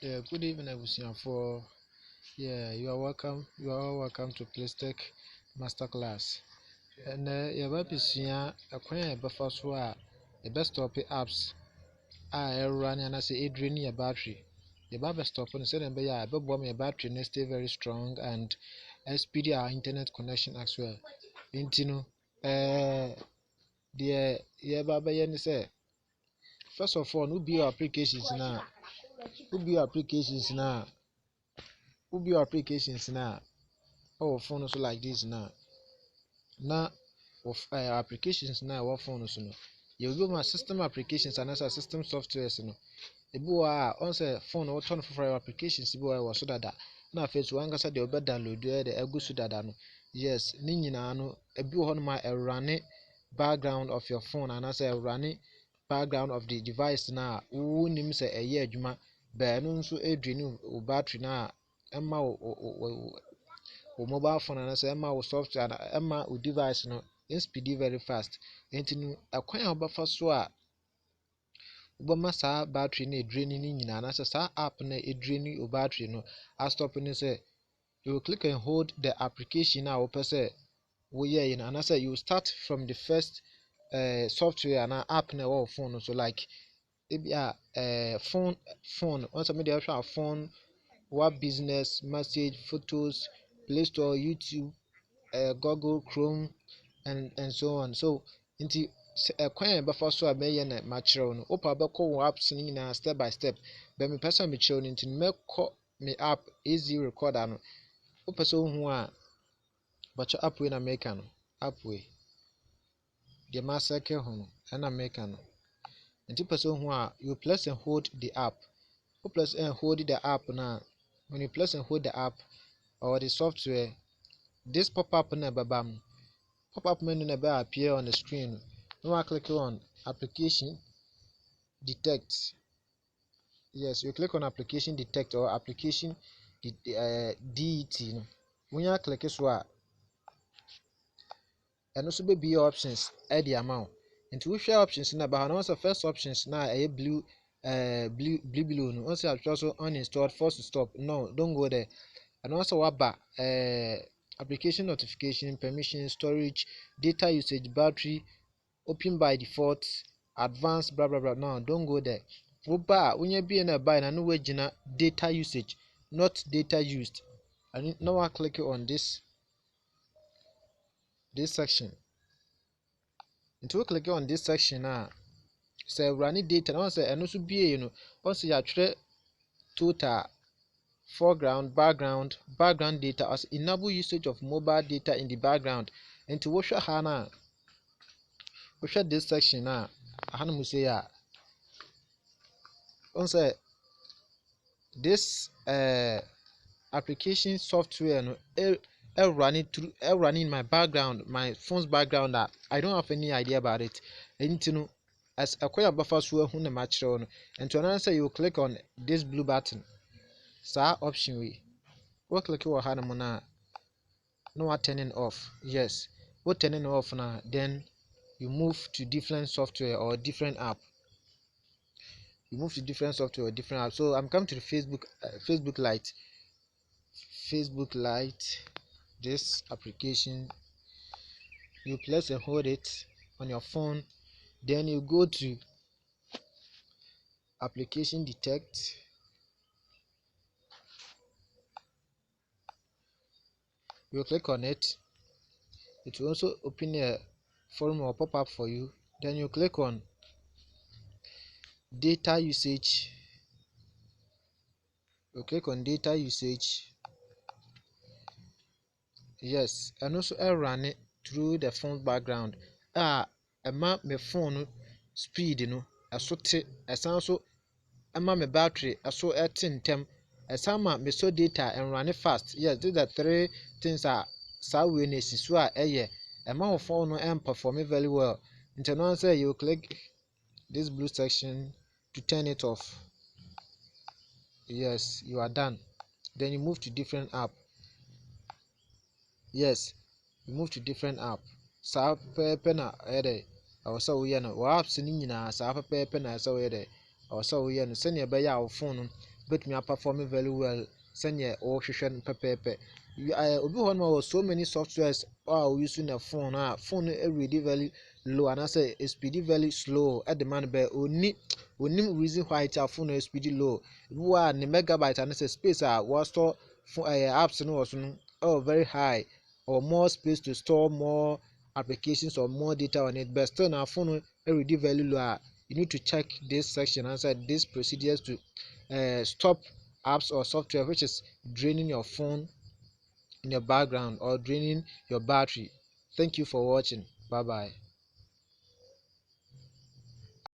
Yeah, good evening, everyone. For yeah, you are welcome. You are all welcome to Playtech Masterclass. And yeah, baby, a coin buffer so the best stop apps are running and I say it draining your battery. The baby stop and say that yeah, but bomb your battery and stay very strong and speedy our internet connection as well. Intino, the yeah, baby, and say first of all, no be your applications now. Who be your applications now? Who be your applications now? Oh, phone also like this now. Now, of applications now, what phone so no. You go my system applications and as a system software so no. Ebi wa on say phone what turn for applications bi wa so dada. Na face one gasa de obe download de egu so dada no. Yes, ni nyina no ebi ho no ma run background of your phone and as run background of the device na wo nim say eye adwuma ba no nso edwini o battery na emma wo mobile phone and say emma wo software na emma wo device no speed very fast. Enti no akwan a obafa so a wobɛma saa battery no drain ne nyinaa na saa app no drain o battery no a stop ne say you will click and hold the application a wopɛ sɛ woyɛ yi no anaasɛ you start from the first software na app na ɛwɔ phone no so like ebi phone once me dey hwɛ a phone what business message photos play store YouTube Google Chrome and so on so nti kwan a ɛbɛfa so a bɛyɛ na makyerɛw no wopa bɛkɔ wo apps no nyinaa step by step bɛ mepɛ sɛ mekyerɛw no nti mɛkɔ me app easy recorder no wopɛ sɛ wohu a bɛkyɛ app wei na meka no app wei deɛ masɛke ho no ɛna meka no nti wopɛ sɛ wohu a you press and hold the app wo press and hold the app na when you press and hold the app or the software this pop-up na ɛbɛba mu pop-up menu na ɛbɛ appear on the screen no one click on application detect. Yes, you click on application detect or application det no when you click so a and also be your options add the amount into we share options na ba no so first options na blue blue no once you also uninstalled force to stop no don't go there and also what application notification permission storage data usage battery open by default advanced blah blah blah no don't go there woba when you be in a buy na no wagina data usage not data used and now I click on this section until we click on this section now say running data now say and also be you know once you are total foreground background data as enable usage of mobile data in the background into what hana we share this section now hana say ya on say this application software no running my background my phone's background that I don't have any idea about it and no as a quite buffer so who na matchro no and to answer you click on this blue button sa option we click on hana na no turning off yes what turning off now then you move to different software or different app you move to different software or different app so I'm coming to the Facebook Lite this application you place and hold it on your phone then you go to application detect you click on it it will also open a forum or pop-up for you then you click on data usage you click on data usage yes and also run it through the phone background ɛma my phone speed no ɛso te ɛsan so ɛma my battery ɛso ɛte ntɛm ɛsan ma me so data and run it fast yes these are three things saa way na esi so a ɛyɛ ɛma wo phone no perform very well nti no say you click this blue section to turn it off yes you are done then you move to different app yes you move to different app saa pɛpɛ na ɛyɛ dɛ ɛwɔ sɛ woyɛ no wɔ apps no nyinaa saa pɛpɛɛpɛ na ɛsɛ woyɛ dɛ ɛwɔ sɛ woyɛ no sɛnea ɛbɛyɛ a wo phone no but me performing very well sɛnea ɔrehwehwɛ no pɛpɛɛpɛ. Obi hɔ no so many softwares we use in a phone phone ready very low and I say speed very slow at the man be only reason why it's a phone speed low. One the megabyte and say space was store apps no was very high or more space to store more applications or more data on it, but still now phone already very low. You need to check this section and say these procedures to stop apps or software which is draining your phone in your background or draining your battery. Thank you for watching. Bye bye.